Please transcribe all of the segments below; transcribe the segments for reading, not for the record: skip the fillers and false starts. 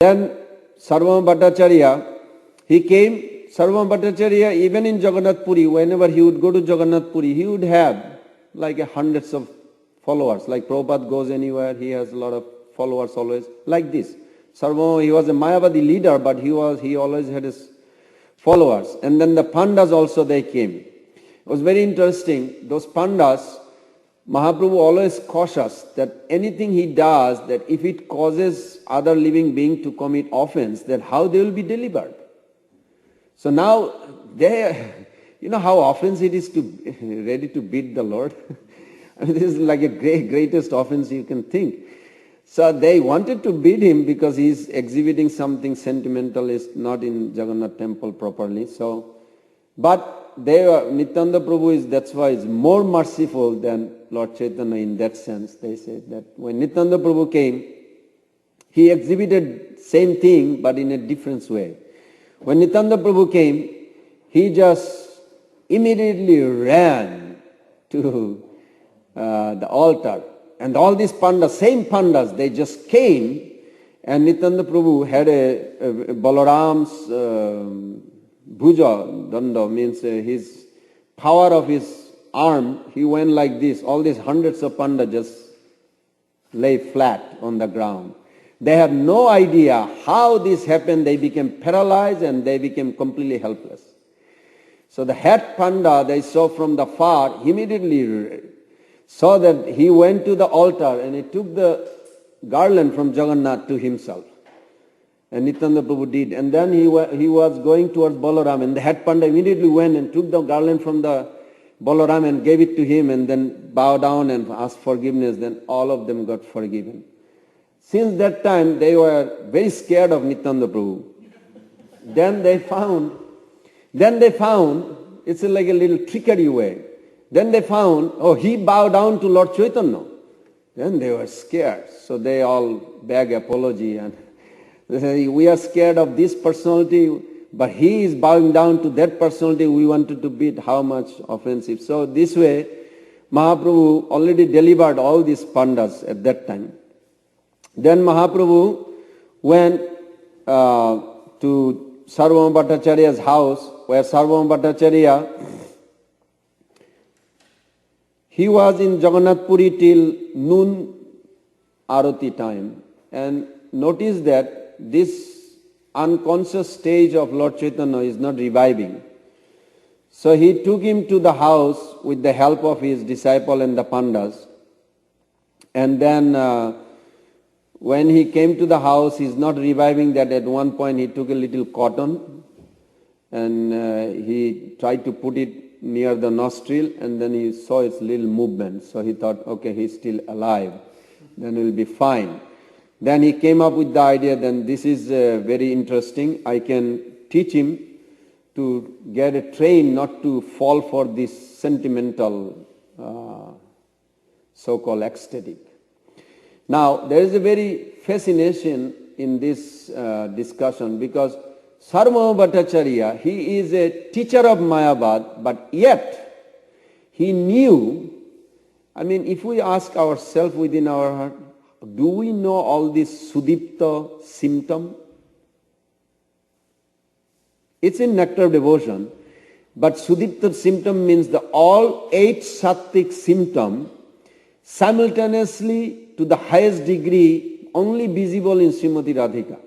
Then Sarvabhauma Bhattacharya, he came. Sarvabhauma Bhattacharya, even in Jagannath Puri, whenever he would go to Jagannath Puri, he would have like hundreds of followers. Like Prabhupada goes anywhere, he has a lot of followers always, like this. Sarvabhauma, he was a Mayavadi leader, but he always had his followers. And then the Pandas also, they came. It was very interesting. Those Pandas, Mahaprabhu always cautious that anything he does, that if it causes other living being to commit offense, then how they will be delivered. So now, you know how offense it is to ready to beat the Lord? I mean, this is like a greatest offense you can think. So they wanted to beat him because he is exhibiting something sentimental, is not in Jagannath temple properly. So, but Nityananda Prabhu that's why is more merciful than Lord Chaitanya in that sense. They said that when Nityananda Prabhu came, he exhibited same thing but in a different way. When Nityananda Prabhu came, he just immediately ran to the altar. And all these pandas, same pandas, they just came, and Nityananda Prabhu had a Balaram's bhuja, danda, means his power of his arm, he went like this. All these hundreds of pandas just lay flat on the ground. They have no idea how this happened. They became paralyzed and they became completely helpless. So the head panda they saw from the far immediately saw that he went to the altar and he took the garland from Jagannath to himself. And Nityananda Prabhu did. And then he was going towards Balaram, and the head panda immediately went and took the garland from the Balaram and gave it to him, and then bowed down and asked forgiveness. Then all of them got forgiven. Since that time, they were very scared of Nityananda Prabhu. Then they found, it's like a little trickery way. Then they found, he bowed down to Lord Chaitanya. Then they were scared. So they all beg apology and they say, we are scared of this personality, but he is bowing down to that personality we wanted to beat. How much offensive. So this way, Mahaprabhu already delivered all these pandas at that time. Then Mahaprabhu went to Sarvabhauma Bhattacharya's house, where Sarvabhauma Bhattacharya, he was in Jagannath Puri till noon arati time. And notice that this unconscious stage of Lord Chaitanya is not reviving. So he took him to the house with the help of his disciple and the pandas. And then when he came to the house, he's not reviving that. At one point he took a little cotton and he tried to put it near the nostril, and then he saw its little movement. So he thought, okay, he's still alive, then he'll be fine. Then he came up with the idea, then this is very interesting. I can teach him to get a train not to fall for this sentimental, so-called ecstatic. Now, there is a very fascination in this discussion, because Sarvabhauma Bhattacharya, he is a teacher of Mayavad, but yet he knew, if we ask ourselves within our heart, do we know all this Sudipta symptom? It's in Nectar of Devotion, but Sudipta symptom means the all 8 Sattvic symptom simultaneously to the highest degree only visible in Srimati Radhika,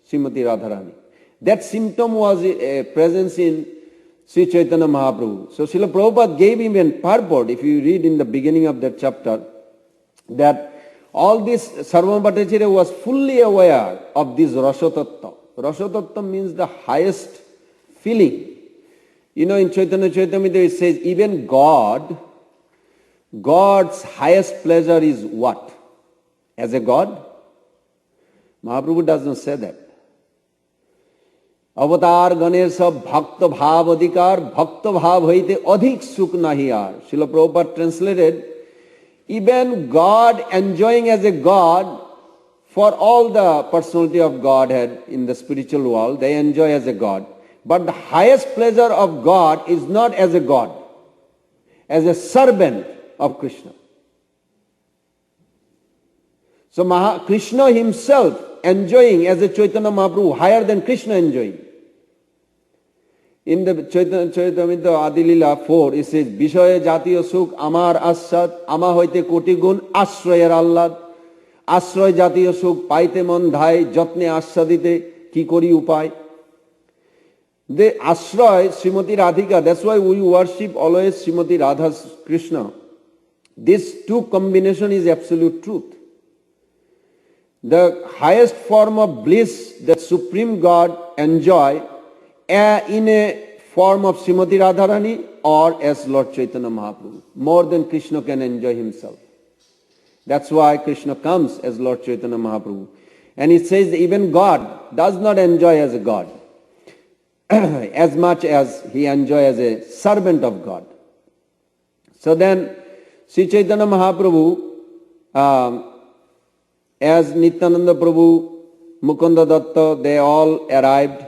Srimati Radharani. That symptom was presence in Sri Chaitanya Mahaprabhu. So Srila Prabhupada gave him a purport, if you read in the beginning of that chapter, that all this Sarvabhauma Bhattacharya was fully aware of this Rasatattva. Rasatattva means the highest feeling. In Chaitanya Charitamrita it says, even God's highest pleasure is what? As a God? Mahaprabhu does not say that. Avatar Ganesha Bhakta Bhav Adhikar Bhakta Bhav Haite Adhik Sukh Nahi Aar. Srila Prabhupada translated, even God enjoying as a God, for all the personality of Godhead in the spiritual world, they enjoy as a God. But the highest pleasure of God is not as a God, as a servant of Krishna. So Krishna himself enjoying as a Chaitanya Mahaprabhu higher than Krishna enjoying. In the Chaitanya Caritamrta Adilila 4, it says, Vishaya Jatiya Sukh Amar Asad, Ama hoite koti gun, Ashrayar Allad, Ashray Jatiya Sukh, Paite Mon Dhai, Jatne Asadite, Ki Kori Upay. The Ashray, Srimati Radhika, that's why we worship always Srimati Radha's Krishna. This two combination is absolute truth. The highest form of bliss that Supreme God enjoy in a form of Srimati Radharani or as Lord Chaitanya Mahaprabhu, more than Krishna can enjoy himself. That's why Krishna comes as Lord Chaitanya Mahaprabhu. And it says even God does not enjoy as a God as much as he enjoys as a servant of God. So then Sri Chaitanya Mahaprabhu, as Nityananda Prabhu, Mukunda Datta, they all arrived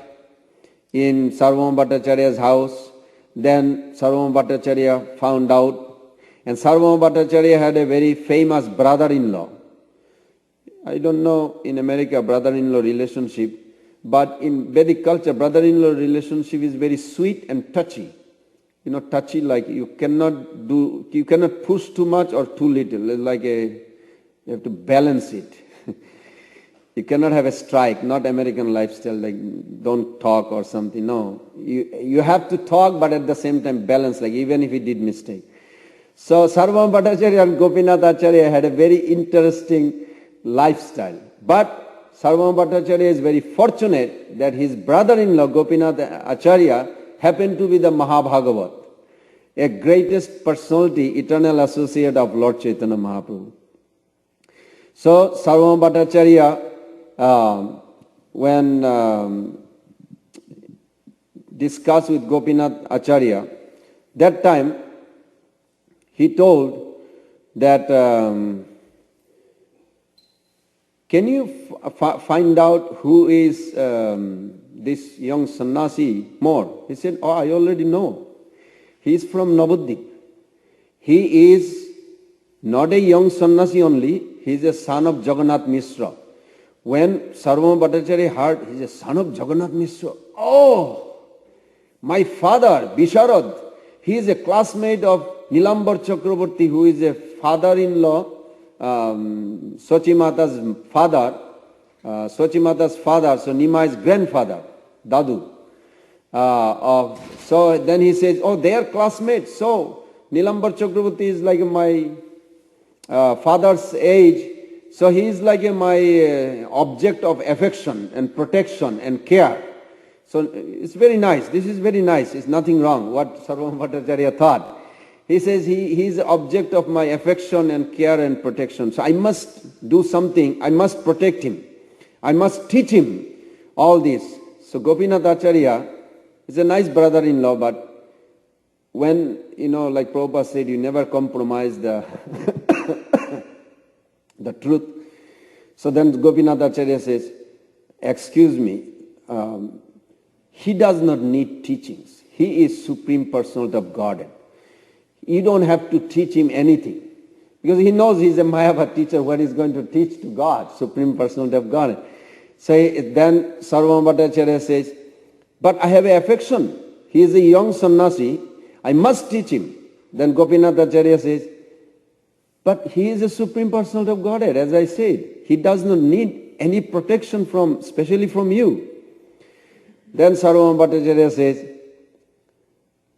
in Sarvabhauma Bhattacharya's house. Then Sarvabhauma Bhattacharya found out, and Sarvabhauma Bhattacharya had a very famous brother-in-law. I don't know in America brother-in-law relationship, but in Vedic culture brother-in-law relationship is very sweet and touchy. You know, touchy like you cannot push too much or too little. It's like you have to balance it. You cannot have a strike, not American lifestyle, like don't talk or something. No, you have to talk, but at the same time balance, like even if he did mistake. So Sarvabhauma Bhattacharya and Gopinath Acharya had a very interesting lifestyle. But Sarvabhauma Bhattacharya is very fortunate that his brother-in-law Gopinath Acharya happened to be the Mahabhagavat, a greatest personality, eternal associate of Lord Chaitanya Mahaprabhu. So Sarvabhauma Bhattacharya, when discussed with Gopinath Acharya, that time he told that, can you find out who is this young sannyasi more? He said, oh, I already know. He is from Navadvip. He is not a young sannyasi only, he is a son of Jagannath Mishra. When Sarvabhauma Bhattacharya heard he is a son of Jagannath Mishra, oh, my father, Visharad, he is a classmate of Nilambar Chakravarti, who is a father-in-law, Sochimata's father, so Nimai's grandfather, Dadu. So then he says, oh, they are classmates, so Nilambar Chakravarti is like my father's age, so he is like my object of affection and protection and care. So it's very nice, this is very nice, it's nothing wrong, what Sarvabhauma Bhattacharya thought. He says he is the object of my affection and care and protection, so I must do something, I must protect him, I must teach him all this. So Gopinath Acharya is a nice brother-in-law, but when, like Prabhupada said, you never compromise the the truth. So then Gopinath Acharya says, excuse me, he does not need teachings. He is Supreme Personality of Godhead. You don't have to teach him anything. Because he knows he is a Mayavad teacher, what he is going to teach to God, Supreme Personality of Godhead. So then Sarvabhauma Bhattacharya says, but I have an affection. He is a young sannyasi. I must teach him. Then Gopinath Acharya says, but he is a Supreme Personality of Godhead, as I said. He does not need any protection especially from you. Then Sarvabhauma Bhattacharya says,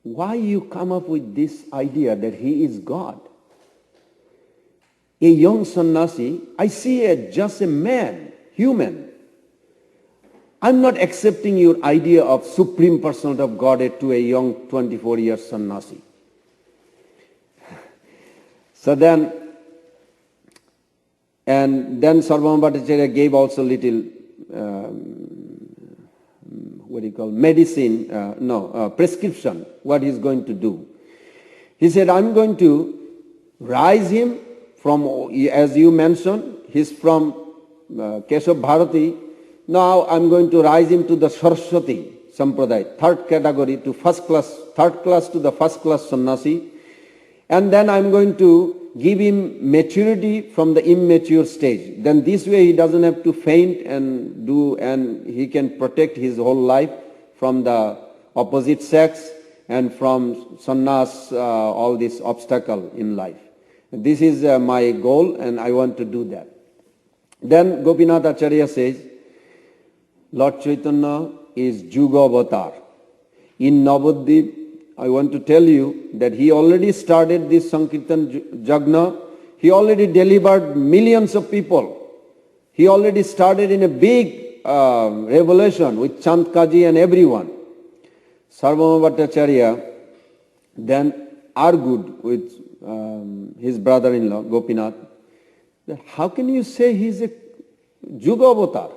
why you come up with this idea that he is God? A young sannyasi, I see just a man, human. I'm not accepting your idea of Supreme Personality of Godhead to a young 24-year sannyasi. So then Sarvabhauma Bhattacharya gave also little, prescription, what he's going to do. He said, I'm going to rise him from, as you mentioned, he's from Keshav Bharati. Now I'm going to rise him to the Saraswati Sampradaya, third category, to third class to the first class sannyasi. And then I'm going to give him maturity from the immature stage. Then this way he doesn't have to faint and he can protect his whole life from the opposite sex and from sannyas, all this obstacle in life. This is my goal and I want to do that. Then Gopinath Acharya says, Lord Chaitanya is Juga Avatar. In Navadvip, I want to tell you that he already started this Sankirtan Jagna. He already delivered millions of people. He already started in a big revolution with Chand Kaji and everyone. Sarvabhauma Bhattacharya then argued with his brother-in-law, Gopinath, that how can you say he is a Juga Avatar?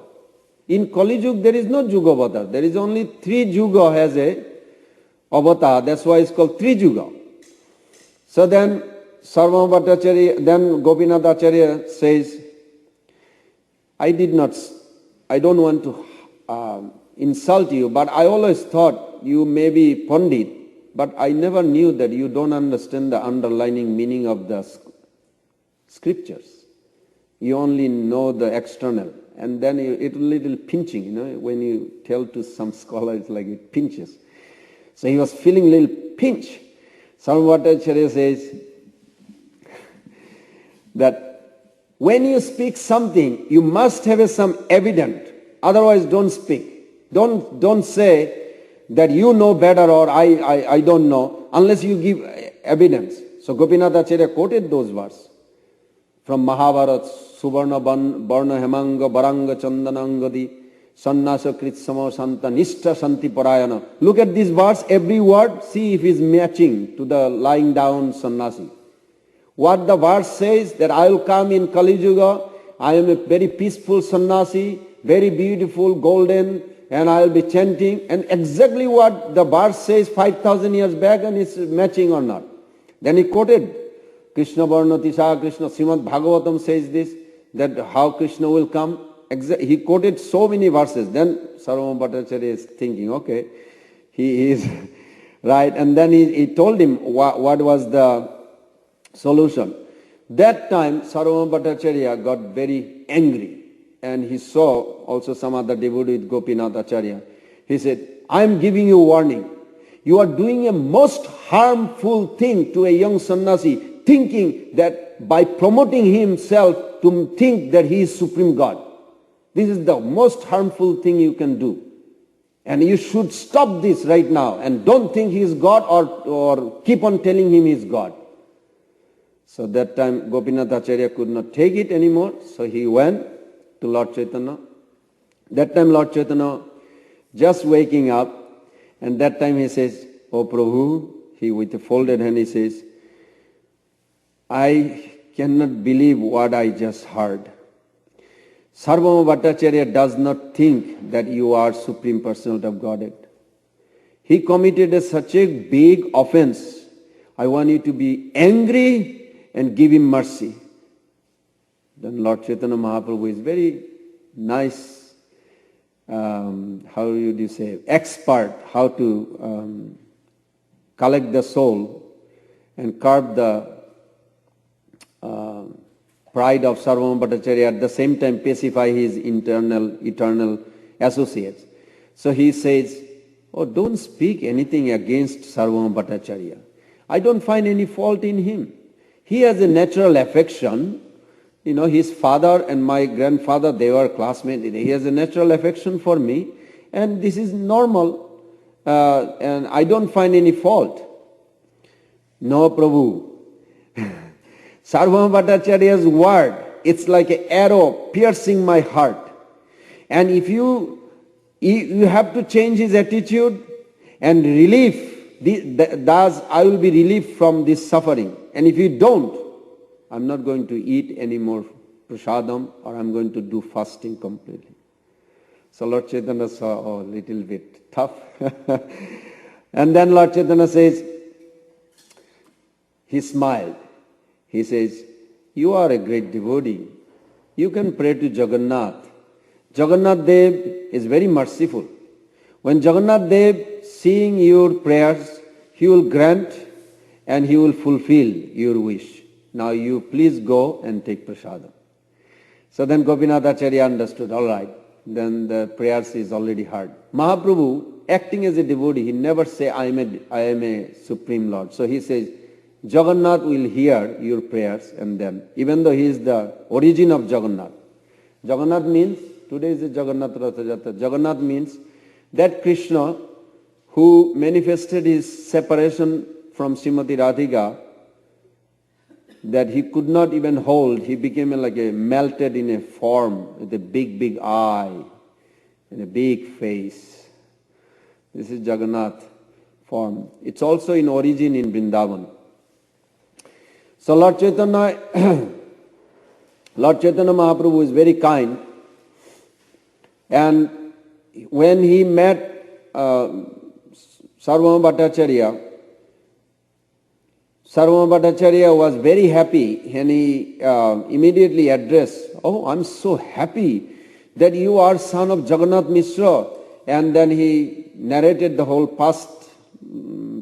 In Kali Yuga there is no Juga Avatar. There is only 3 Juga has a avatar. That's why it's called Tri Juga. So then Sarvabhauma Bhattacharya, then Gopinath Acharya says, I don't want to insult you, but I always thought you may be Pandit, but I never knew that you don't understand the underlying meaning of the scriptures. You only know the external. And then it's a little pinching, when you tell to some scholar, it's like it pinches. So he was feeling a little pinch. Sarvabhauma Bhattacharya says that when you speak something, you must have some evidence. Otherwise, don't speak. Don't say that you know better or I don't know, unless you give evidence. So Gopinath Acharya quoted those verses from Mahabharata, Suvarna Varna Hemanga Baranga Chandanangadi Sannasa Kritsama Santa Nishta Santi Parayana. Look at this verse, every word, see if it's matching to the lying down sannyasi. What the verse says, that I will come in Kali Yuga, I am a very peaceful sannyasi, very beautiful, golden, and I will be chanting, and exactly what the verse says 5,000 years back, and it's matching or not. Then he quoted Krishna Varna Tisha Krishna, Srimad Bhagavatam says this, that how Krishna will come. He quoted so many verses. Then Sarvabhauma Bhattacharya is thinking, okay, he is right. And then he told him what was the solution. That time Sarvabhauma Bhattacharya got very angry, and he saw also some other devotee with Gopinath Acharya. He said, I am giving you warning. You are doing a most harmful thing to a young sannyasi, thinking that by promoting himself to think that he is Supreme God. This is the most harmful thing you can do. And you should stop this right now and don't think he is God or keep on telling him he is God. So that time Gopinath Acharya could not take it anymore. So he went to Lord Chaitanya. That time Lord Chaitanya just waking up, and that time he says, Oh Prabhu, he with a folded hand he says, I cannot believe what I just heard. Sarvabhauma Bhattacharya does not think that you are Supreme Personality of Godhead. He committed such a big offense. I want you to be angry and give him mercy. Then Lord Chaitanya Mahaprabhu is very nice, expert how to collect the soul and curb the pride of Sarvabhauma Bhattacharya, at the same time pacify his eternal associates. So he says, oh, don't speak anything against Sarvabhauma Bhattacharya. I don't find any fault in him. He has a natural affection. His father and my grandfather, they were classmates. He has a natural affection for me, and this is normal, and I don't find any fault. No, Prabhu. Sarvabhauma Bhattacharya's word, it's like an arrow piercing my heart. And if you have to change his attitude and thus I will be relieved from this suffering. And if you don't, I'm not going to eat any more prasadam, or I'm going to do fasting completely. So Lord Chaitanya saw, a little bit tough. And then Lord Chaitanya says, he smiled. He says, you are a great devotee. You can pray to Jagannath. Jagannath Dev is very merciful. When Jagannath Dev seeing your prayers, he will grant and he will fulfill your wish. Now you please go and take prasadam. So then Gopinathacharya understood, all right, then the prayers is already heard. Mahaprabhu, acting as a devotee, he never say, I am a Supreme Lord. So he says, Jagannath will hear your prayers, and then, even though he is the origin of Jagannath. Jagannath means, today is the Jagannath Ratha Jatra. Jagannath means that Krishna who manifested his separation from Srimati Radhika, that he could not even hold, he became like a melted in a form with a big, big eye and a big face. This is Jagannath form. It's also in origin in Vrindavan. So Lord Chaitanya, Lord Chaitanya Mahaprabhu is very kind, and when he met Sarvabhauma Bhattacharya, Sarvabhauma Bhattacharya was very happy and he immediately addressed, oh, I'm so happy that you are son of Jagannath Mishra. And then he narrated the whole past,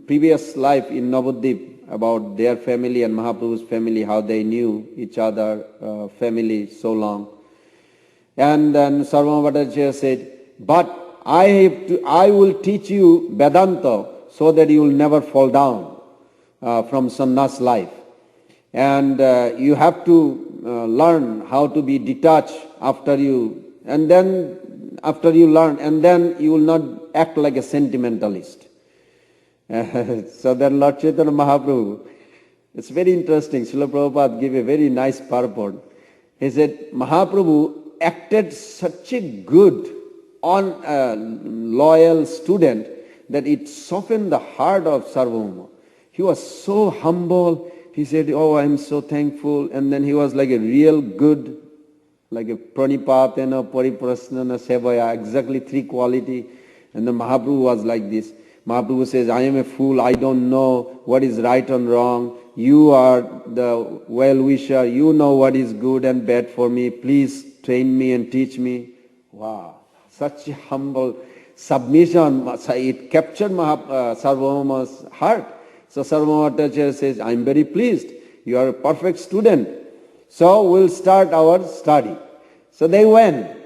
previous life in Navadvip about their family and Mahaprabhu's family, how they knew each other, family so long. And then Sarvabhauma Bhattacharya said, but I will teach you Vedanta so that you will never fall down from sannyas life. And you have to learn how to be detached after you, and then after you learn, and then you will not act like a sentimentalist. So then Lord Chaitanya Mahaprabhu, it's very interesting, Srila Prabhupada gave a very nice purport. He said, Mahaprabhu acted such a good, loyal student that it softened the heart of Sarvabhauma. He was so humble. He said, oh, I'm so thankful. And then he was like a real good, like a pranipatena, pariprasnana, sevaya, exactly three quality. And then Mahaprabhu was like this. Mahaprabhu says, I am a fool. I don't know what is right and wrong. You are the well-wisher. You know what is good and bad for me. Please train me and teach me. Wow, such a humble submission. It captured Sarvabhauma's heart. So Sarvabhauma Bhattacharya says, I am very pleased. You are a perfect student. So we'll start our study. So they went. It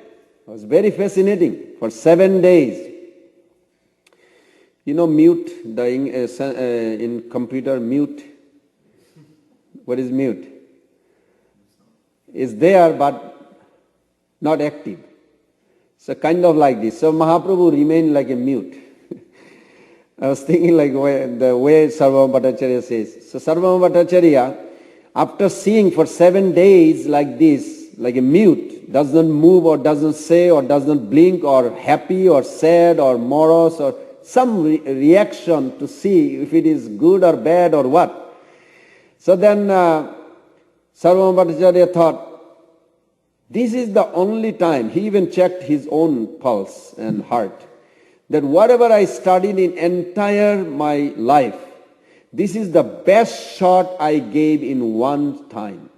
was very fascinating. For 7 days. You know mute, in computer mute. What is mute? It's there but not active. So kind of like this. So Mahaprabhu remained like a mute. I was thinking like the way Sarvabhauma Bhattacharya says. So Sarvabhauma Bhattacharya, after seeing for 7 days like this, like a mute, doesn't move or doesn't say or doesn't blink or happy or sad or morose or some reaction to see if it is good or bad or what. So then Sarvabhauma Bhattacharya thought, this is the only time, he even checked his own pulse and heart, that whatever I studied in entire my life, this is the best shot I gave in one time.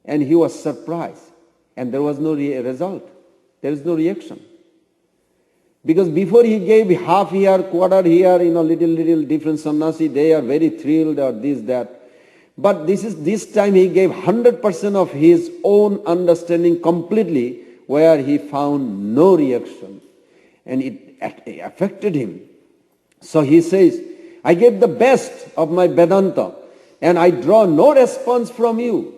And he was surprised. And there was no result. There is no reaction. Because before he gave half here, quarter here, little different sannyasi, they are very thrilled or this, that. But this time he gave 100% of his own understanding completely, where he found no reaction. And it affected him. So he says, I gave the best of my Vedanta and I draw no response from you.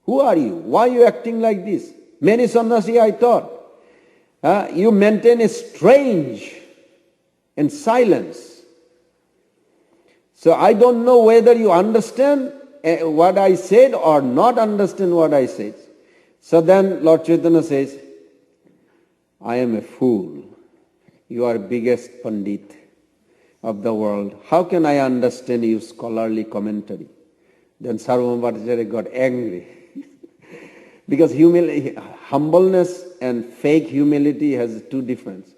Who are you? Why are you acting like this? Many sannyasi I thought. You maintain a strange and silence. So I don't know whether you understand what I said or not understand what I said. So then Lord Chaitanya says, I am a fool. You are biggest Pandit of the world. How can I understand your scholarly commentary? Then Sarvabhauma Bhattacharya got angry. Because humbleness and fake humility has two differences.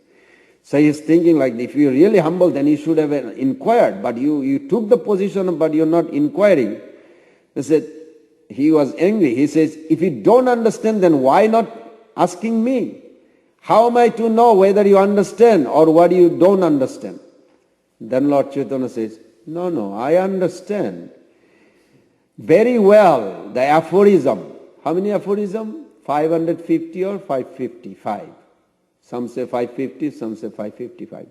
So he's thinking like, if you're really humble, then you should have inquired. But you took the position, but you're not inquiring. He said, he was angry. He says, if you don't understand, then why not asking me? How am I to know whether you understand or what you don't understand? Then Lord Chaitanya says, no, I understand. very well the aphorism. How many aphorism? 550 or 555? Some say 550, some say 555.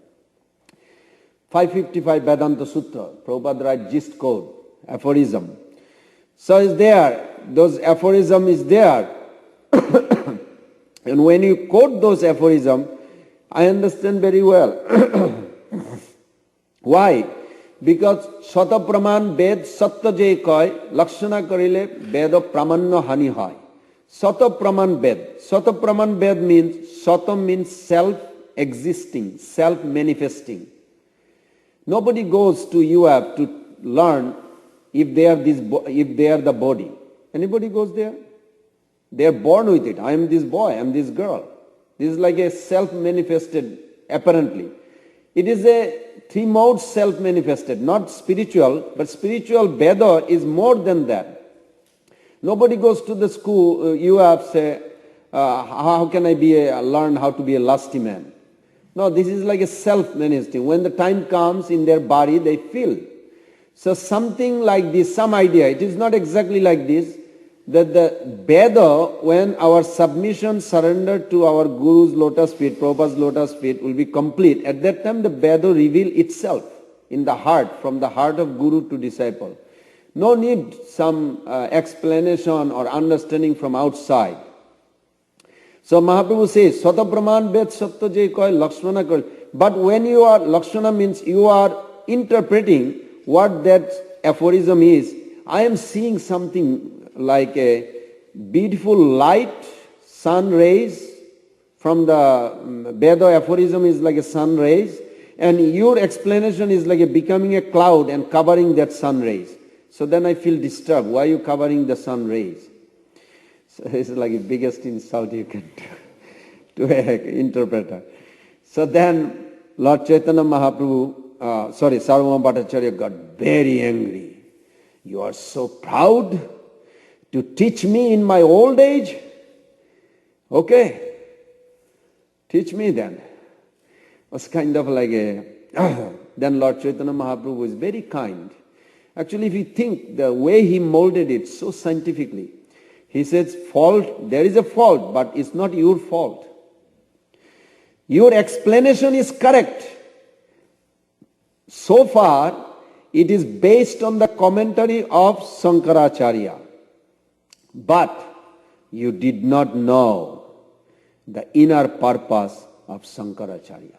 555 Vedanta Sutra, Prabhupada writes gist code, aphorism. So is there, those aphorism is there. And when you quote those aphorism, I understand very well. Why? Because Shata Praman Ved Satta Je Koi Lakshana Karile Veda Pramanna Hani Hai. Shata Praman Ved. Shata Praman Ved means, Shata means self-existing, self-manifesting. Nobody goes to UF to learn if they are the body. Anybody goes there? They are born with it. I am this boy, I am this girl. This is like a self-manifested, apparently. It is a three-mode self-manifested, not spiritual, but spiritual Veda is more than that. Nobody goes to the school, UF say, how can I learn how to be a lusty man? No, this is like a self-manifesting. When the time comes in their body, they feel. So something like this, some idea, it is not exactly like this, that the Veda, when our submission, surrender to our Guru's lotus feet, Prabhupada's lotus feet will be complete, at that time the Veda reveal itself in the heart, from the heart of Guru to disciple. No need some explanation or understanding from outside. So Mahaprabhu says, Sata Praman Ved Satta Je Koi Lakshmana Koi. But when you are, Lakshmana means you are interpreting what that aphorism is. I am seeing something like a beautiful light, sun rays from the Veda aphorism is like a sun rays, and your explanation is like becoming a cloud and covering that sun rays. So then I feel disturbed. Why are you covering the sun rays? So it's like the biggest insult you can do to an interpreter. So then Lord Chaitanya Mahaprabhu, Sarvabhauma Bhattacharya got very angry. You are so proud to teach me in my old age? Okay, teach me then. It was kind of like a... Then Lord Chaitanya Mahaprabhu was very kind. Actually, if you think the way he molded it so scientifically, he says, fault, there is a fault, but it's not your fault. Your explanation is correct. So far, it is based on the commentary of Sankaracharya. But you did not know the inner purpose of Sankaracharya.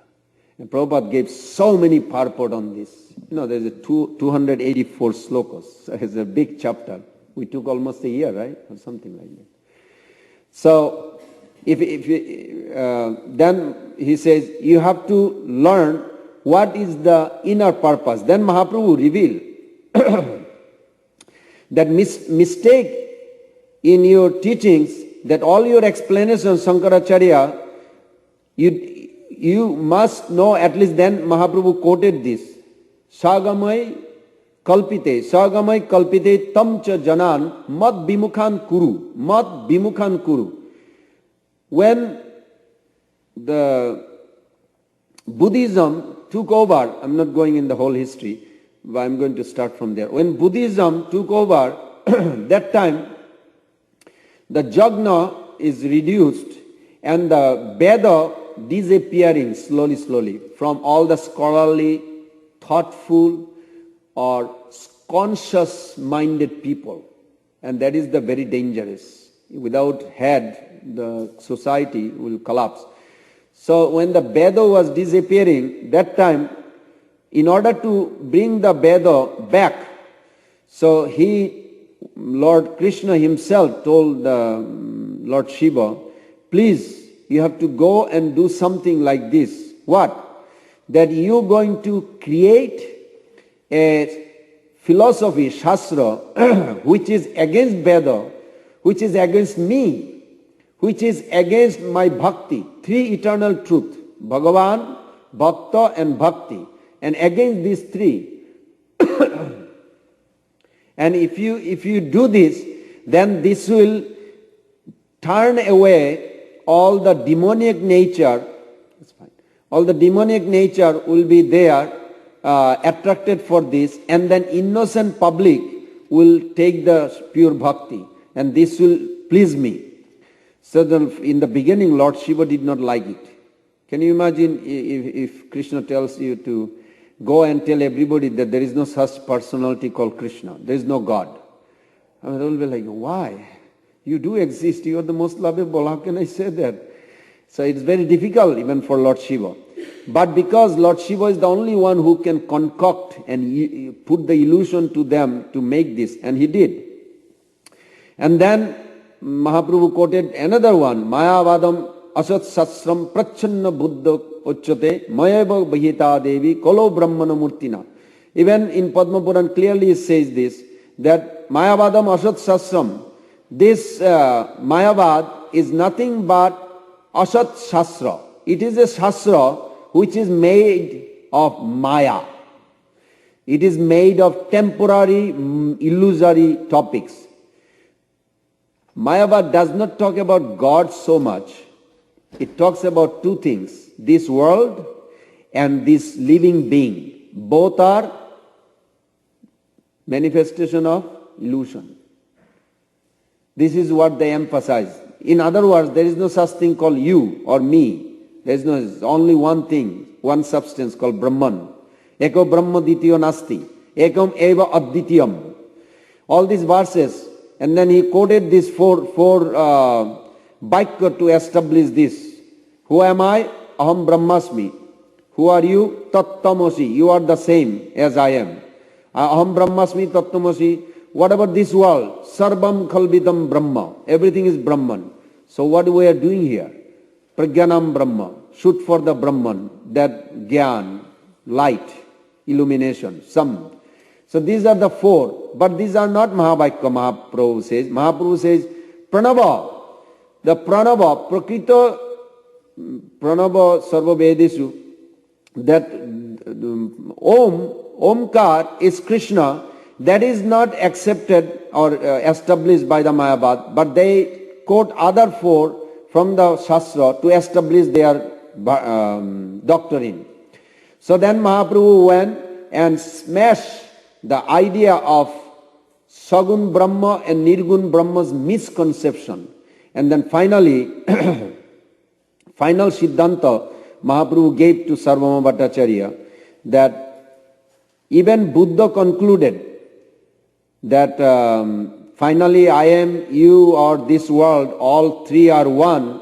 And Prabhupada gave so many purport on this. You know, there's a 284 slokas. So it's a big chapter. We took almost a year, right? Or something like that. So, then he says, you have to learn what is the inner purpose. Then Mahaprabhu revealed that mistake in your teachings, that all your explanations, Sankaracharya, you must know, at least then Mahaprabhu quoted this, Sagamai kalpite tam cha janan mad bimukhan kuru. When the Buddhism took over, I'm not going in the whole history, but I'm going to start from there. When Buddhism took over, that time the jagna is reduced and the Veda disappearing slowly from all the scholarly, thoughtful or conscious-minded people. And that is the very dangerous. Without head, the society will collapse. So when the Veda was disappearing, that time, in order to bring the Veda back, so Lord Krishna himself told Lord Shiva, please, you have to go and do something like this. What? That you're going to create a philosophy, Shastra, which is against Veda, which is against me, which is against my bhakti, three eternal truth, Bhagavan, Bhakta and Bhakti. And against these three, and if you do this, then this will turn away all the demoniac nature. That's fine. All the demoniac nature will be there, attracted for this, and then innocent public will take the pure bhakti and this will please me. So then in the beginning Lord Shiva did not like it. Can you imagine if Krishna tells you to go and tell everybody that there is no such personality called Krishna, there is no God? I mean, they will be like, why? You do exist, you are the most lovable, how can I say that? So it's very difficult even for Lord Shiva. But because Lord Shiva is the only one who can concoct and put the illusion to them to make this, and he did. And then Mahaprabhu quoted another one, Mayavadam asat sasram prachanna buddha uchyate mayava bhita devi kalo brahmana murtina. Even in Padma Puran clearly it says this, that Mayavadam asat sasram, this Mayavad is nothing but asat shastra. It is a shastra which is made of maya. It is made of temporary, illusory topics. Mayavad does not talk about God so much. It talks about two things, this world and this living being. Both are manifestation of illusion. This is what they emphasize. In other words, there is no such thing called you or me. There is only one thing, one substance called Brahman. Eko Brahma Dityo Nasti. Ekam Eva Addityam. All these verses. And then he quoted these four Vaikya to establish this. Who am I? Aham Brahmasmi. Who are you? Tattamosi. You are the same as I am. Aham Brahmasmi Tattamosi. What about this world? Sarvam Khalvidam Brahma. Everything is Brahman. So what we are doing here? Pragyanam Brahma. Shoot for the Brahman. That Gyan, light, illumination, some. So these are the four. But these are not Mahavakya, Mahaprabhu says. Mahaprabhu says, Pranava. The Pranava, Prakrita, Pranava Sarva Vedesu, that Omkar is Krishna. That is not accepted or established by the Mayavad, but they quote other four from the Shastra to establish their doctrine. So then Mahaprabhu went and smashed the idea of Sagun Brahma and Nirgun Brahma's misconception. And then finally, final Siddhanta Mahaprabhu gave to Sarvabhauma Bhattacharya, that even Buddha concluded that finally I am, you or this world, all three are one,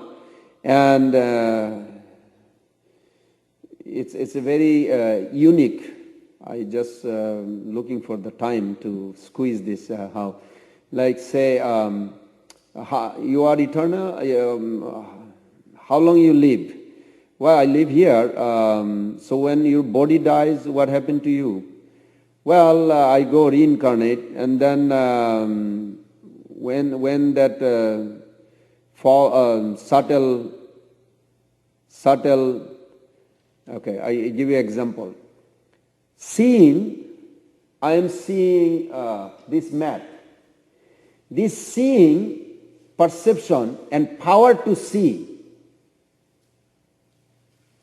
and it's a very unique. I just looking for the time to squeeze this how, like say you are eternal. How long you live? Well, I live here. So when your body dies, what happened to you? Well, I go reincarnate, and then when that subtle. Okay, I give you an example. Seeing, I am seeing this mat. This seeing, perception and power to see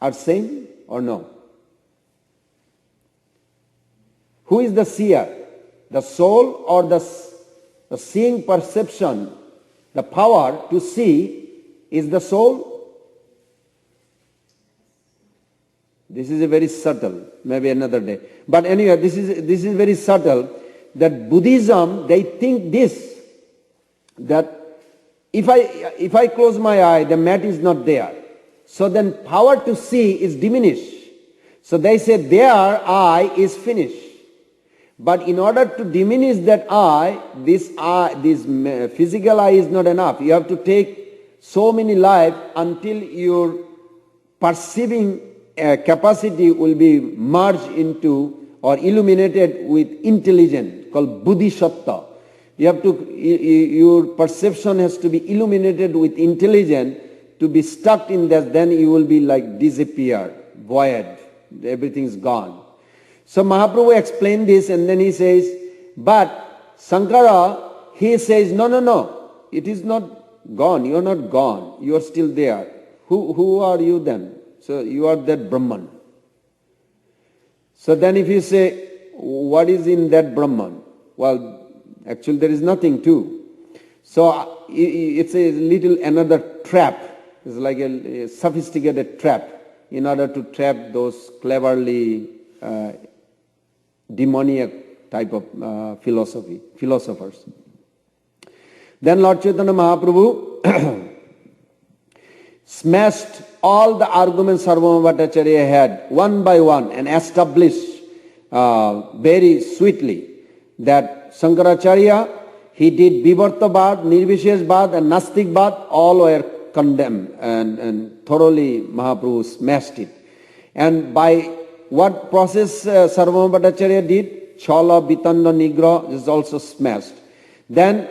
are same or no? Who is the seer? The soul or the seeing perception, the power to see is the soul? This is a very subtle, maybe another day. But anyway, this is very subtle, that Buddhism, they think this, that if I close my eye, the mat is not there. So then power to see is diminished. So they say their eye is finished. But in order to diminish that eye, this physical eye is not enough. You have to take so many lives until your perceiving capacity will be merged into or illuminated with intelligence called Buddhisattva. You have to, your perception has to be illuminated with intelligence to be stuck in that, then you will be like disappear, void, everything is gone. So Mahaprabhu explained this, and then he says, but Sankara, he says, no, it is not gone, you are not gone, you are still there. Who are you then? So you are that Brahman. So then if you say, what is in that Brahman? Well, Actually, there is nothing to. So it's a little another trap. It's like a sophisticated trap in order to trap those cleverly demoniac type of philosophers. Then Lord Chaitanya Mahaprabhu smashed all the arguments Sarvabhauma Bhattacharya had one by one and established very sweetly that Shankaracharya, he did Vivartabad, Nirvisheshbad and Nastikbad, all were condemned and thoroughly Mahaprabhu smashed it. And by what process Sarvabhauma Bhattacharya did? Chala, Vitanda, Nigra is also smashed. Then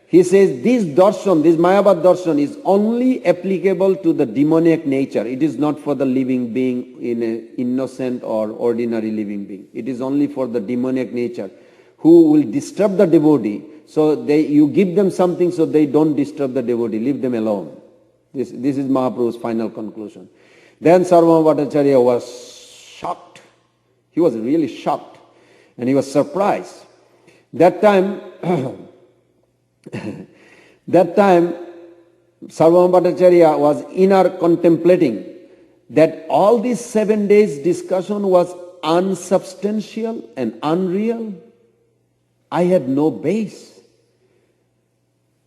he says this darshan, this Mayavad darshan is only applicable to the demoniac nature. It is not for the living being in an innocent or ordinary living being. It is only for the demoniac nature who will disturb the devotee. So you give them something so they don't disturb the devotee. Leave them alone. This is Mahaprabhu's final conclusion. Then Sarvabhauma Bhattacharya was shocked. He was really shocked. And he was surprised. That time, Sarvabhauma Bhattacharya was inner contemplating that all these 7 days discussion was unsubstantial and unreal. I had no base.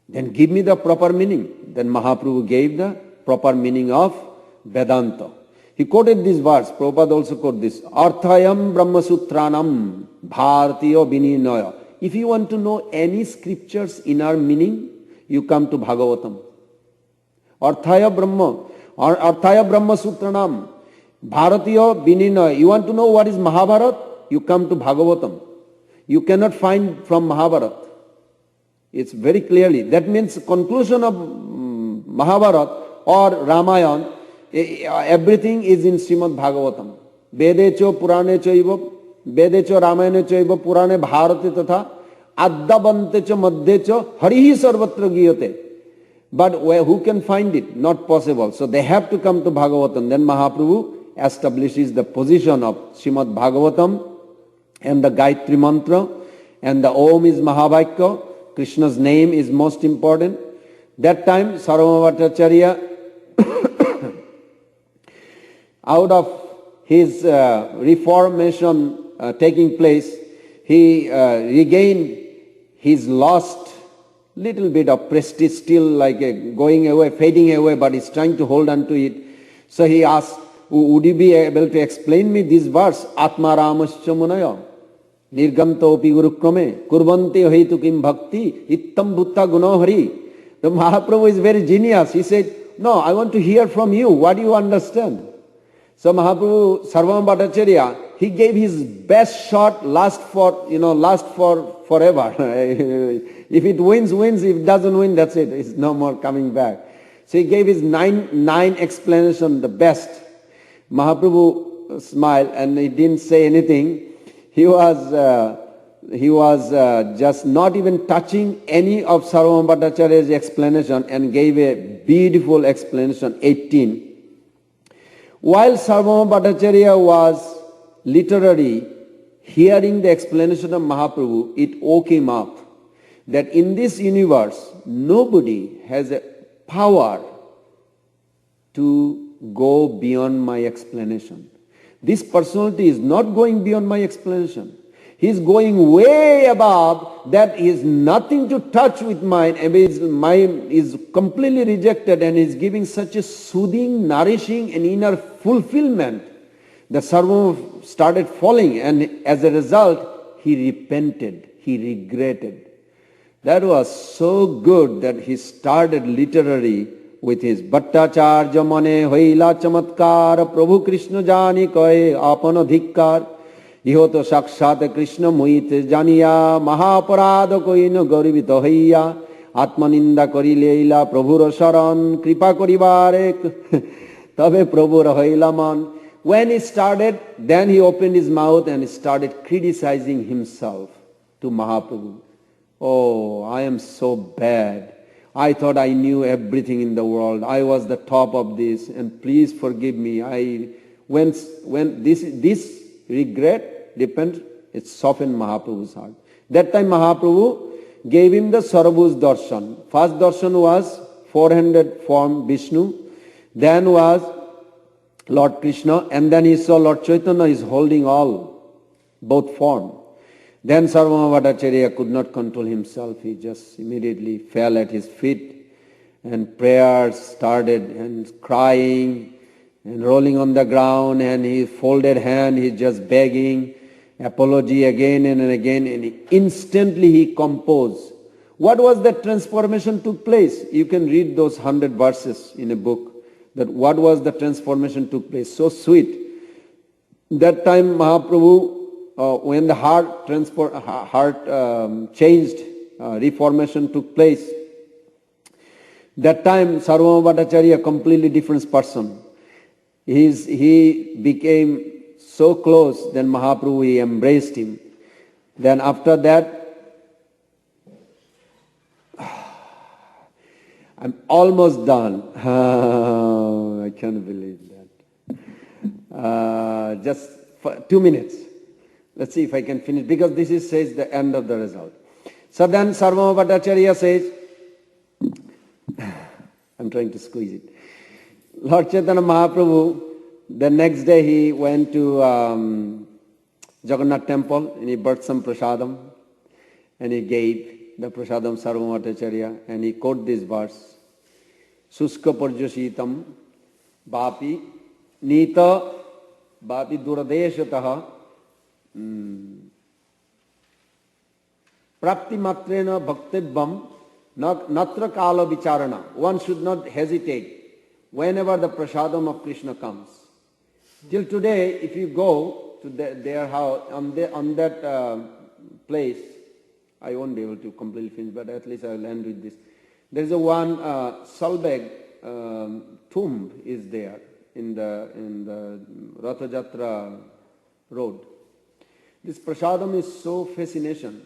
Then give me the proper meaning. Then Mahaprabhu gave the proper meaning of Vedanta. He quoted this verse. Prabhupada also quoted this. Arthayam Brahmasutranam Bharatiya Vininaya. If you want to know any scripture's inner meaning, you come to Bhagavatam. Arthaya Brahma Sutranam Bharatiya Vininaya. You want to know what is Mahabharata? You come to Bhagavatam. You cannot find from Mahabharata. It's very clearly. That means conclusion of Mahabharata or Ramayana, everything is in Srimad Bhagavatam. Vedecho Purane Chaiva, Vedecho Ramayane Chaiva, Purane Bharate Tatha, Addabantecho Maddecho, Harihi Sarvatra Giyate. But who can find it? Not possible. So they have to come to Bhagavatam. Then Mahaprabhu establishes the position of Srimad Bhagavatam and the Gayatri Mantra and the Om is Mahavakya. Krishna's name is most important. That time Sarvabhauma Bhattacharya out of his reformation taking place, he regained his lost little bit of prestige, still like going away, fading away, but he's trying to hold on to it. So he asked, would you be able to explain me this verse? Atma Ramascha Munaya Nirgamto Pi Gurukrame Kurbanti Heitu Kim Bhakti Ittam Bhutta Gunohari. The Mahaprabhu is very genius. He said, no, I want to hear from you. What do you understand? So Mahaprabhu, Sarvabhauma Bhattacharya, he gave his best shot, last for forever. If it wins, wins. If it doesn't win, that's it. It's no more coming back. So he gave his nine explanation, the best. Mahaprabhu smiled and he didn't say anything. He was just not even touching any of Sarvabhauma Bhattacharya's explanation and gave a beautiful explanation, 18. While Sarvabhauma Bhattacharya was literally hearing the explanation of Mahaprabhu, it woke him up that in this universe, nobody has a power to go beyond my explanation. This personality is not going beyond my explanation. He is going way above that. Is nothing to touch with mine. His mind is completely rejected and is giving such a soothing, nourishing and inner fulfillment that Sarvabhauma started falling, and as a result he repented, he regretted. That was so good that he started literally with his Bhattacharya mane hoila chamatkar Prabhu Krishna jani koe apana dhikkar iho to sakshat Krishna muit janiya mahaparad koi no gaurivito hoiya atmaninda kori leila Prabhur sharan kripa koribare tabe Prabhur hoila man. When he started, then he opened his mouth and started criticizing himself to Mahaprabhu. Oh, I am so bad. I thought I knew everything in the world. I was the top of this, and please forgive me. When this regret depends, it softened Mahaprabhu's heart. That time Mahaprabhu gave him the Sarabhuj darshan. First darshan was four-handed form Vishnu, then was Lord Krishna, and then he saw Lord Chaitanya is holding both form. Then Sarvabhauma Bhattacharya could not control himself. He just immediately fell at his feet and prayers started and crying and rolling on the ground, and his folded hand, he's just begging, apology again and again, and instantly he composed. What was that transformation took place? You can read those 100 verses in a book, that what was the transformation took place. So sweet. That time Mahaprabhu, when the heart changed, reformation took place, that time Sarvabhauma Bhattacharya, completely different person. He became so close, then Mahaprabhu, he embraced him. Then after that, I'm almost done. I can't believe that. Just 2 minutes. Let's see if I can finish, because this says the end of the result. So then Sarvabhauma Bhattacharya says, I'm trying to squeeze it. Lord Chaitanya Mahaprabhu, the next day he went to Jagannath temple and he brought some prasadam and he gave the prasadam Sarvabhauma Bhattacharya, and he quoted this verse, Suska Parjasitam Vapi Nita Vapi Duradeshataha Prapti Matrena Bhaktibham Natra Kala Vicharana. One should not hesitate whenever the prasadam of Krishna comes. Till today, if you go to their house, on that place, I won't be able to completely finish, but at least I will end with this. There is a one Salbeg tomb is there in the Ratha Jatra road. This prasadam is so fascination.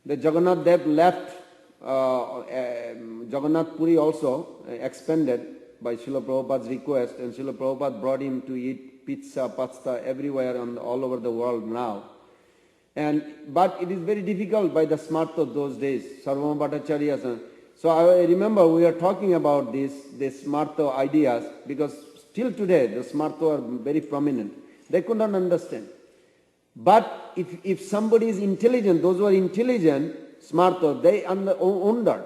The Jagannath Dev left Jagannath Puri also expanded by Srila Prabhupada's request, and Srila Prabhupada brought him to eat pizza, pasta everywhere all over the world now. But it is very difficult by the smart of those days, Sarvabhauma Bhattacharya. So I remember we are talking about these smarta ideas, because still today the smarta are very prominent. They could not understand. But if somebody is intelligent, those who are intelligent, smarta, they wondered.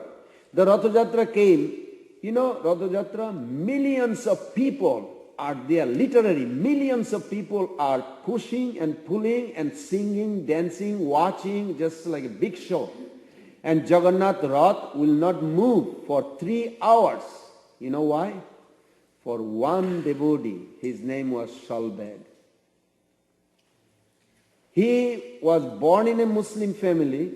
The Ratha Jatra came, Ratha Jatra, millions of people are there, literally millions of people are pushing and pulling and singing, dancing, watching, just like a big show. And Jagannath Rath will not move for 3 hours. You know why? For one devotee, his name was Shalbeg. He was born in a Muslim family.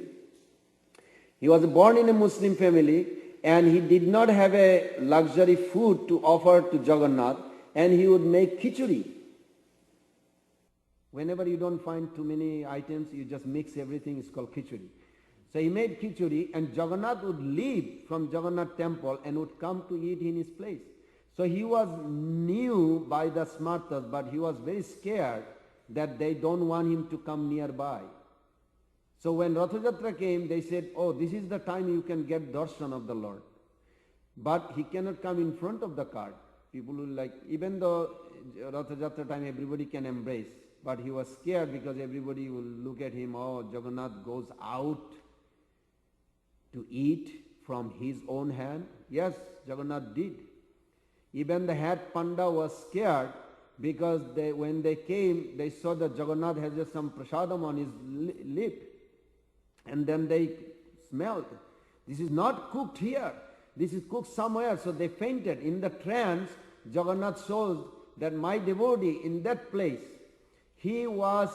And he did not have a luxury food to offer to Jagannath, and he would make khichdi. Whenever you don't find too many items, you just mix everything, it's called khichdi. So he made khichdi, and Jagannath would leave from Jagannath temple and would come to eat in his place. So he was knew by the smartas, but he was very scared that they don't want him to come nearby. So when Ratha Jatra came, they said, oh, this is the time you can get darshan of the Lord. But he cannot come in front of the cart. People will even though Ratha Jatra time everybody can embrace, but he was scared because everybody will look at him, oh, Jagannath goes out to eat from his own hand. Yes, Jagannath did. Even the head panda was scared because when they came, they saw that Jagannath has just some prasadam on his lip. And then they smelled, this is not cooked here, this is cooked somewhere. So they fainted. In the trance, Jagannath shows that my devotee in that place, he was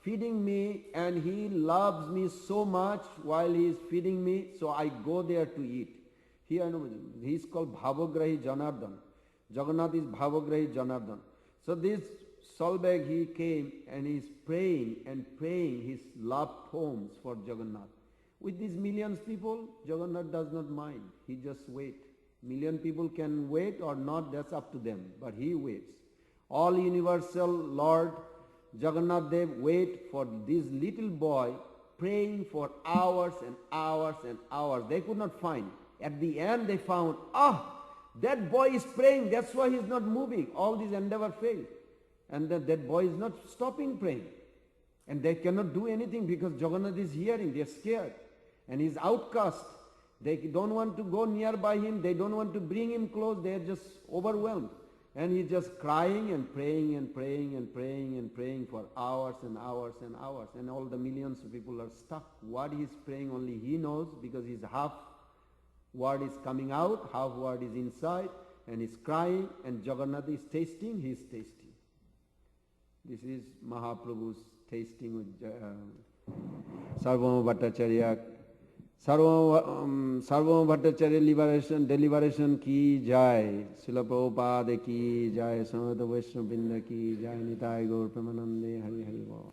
feeding me and he loves me so much while he is feeding me, so I go there to eat. Here he is called Bhavagrahi Janardhan. Jagannath is Bhavagrahi Janardhan. So this Salbeg, he came and he is praying his love poems for Jagannath. With these millions of people, Jagannath does not mind. He just waits. Million people can wait or not, that's up to them. But he waits. All universal Lord Jagannath Dev wait for this little boy praying for hours and hours and hours. They could not find. At the end they found, that boy is praying, that's why he's not moving. All this endeavor failed. And that boy is not stopping praying. And they cannot do anything because Jagannath is hearing, they are scared. And he's outcast. They don't want to go nearby him, they don't want to bring him close, they are just overwhelmed. And he's just crying and praying and praying and praying and praying for hours and hours and hours. And all the millions of people are stuck. What he's praying only he knows, because his half word is coming out, half word is inside, and he's crying, and Jagannath is tasting, he's tasting. This is Mahaprabhu's tasting with Sarvabhauma Bhattacharya. Sarvabhauma Bhattacharya deliberation ki jai, Srila Prabhupada ki jai, Sanatana Vaishnava Vrinda ki jai, Nitai Gaur Premanande, Hari Hari Bol.